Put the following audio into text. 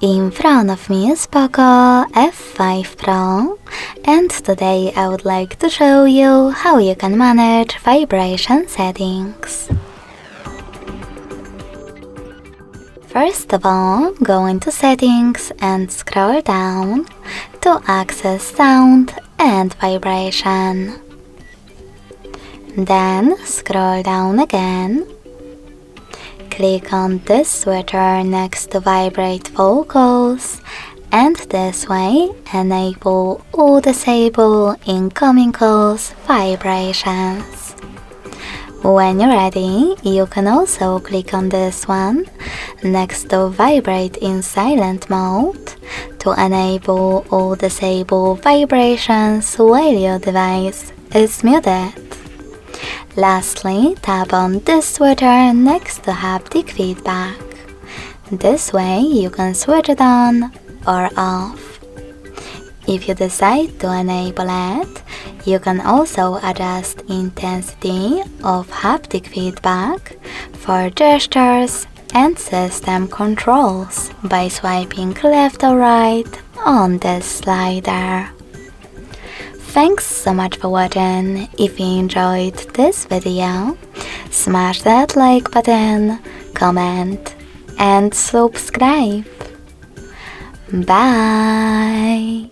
In front of me is POCO F5 Pro, and today I would like to show you how you can manage vibration settings. First of all, go into Settings and scroll down to access Sound and Vibration. Then scroll down again. Click on this switcher next to Vibrate Vocals, and this way enable or disable incoming calls vibrations. When you're ready, you can also click on this one next to Vibrate in Silent Mode to enable or disable vibrations while your device is muted. Lastly, tap on this switcher next to Haptic Feedback. This way you can switch it on or off. If you decide to enable it, you can also adjust intensity of haptic feedback for gestures and system controls by swiping left or right on this slider. Thanks so much for watching. If you enjoyed this video, smash that like button, comment and subscribe. Bye!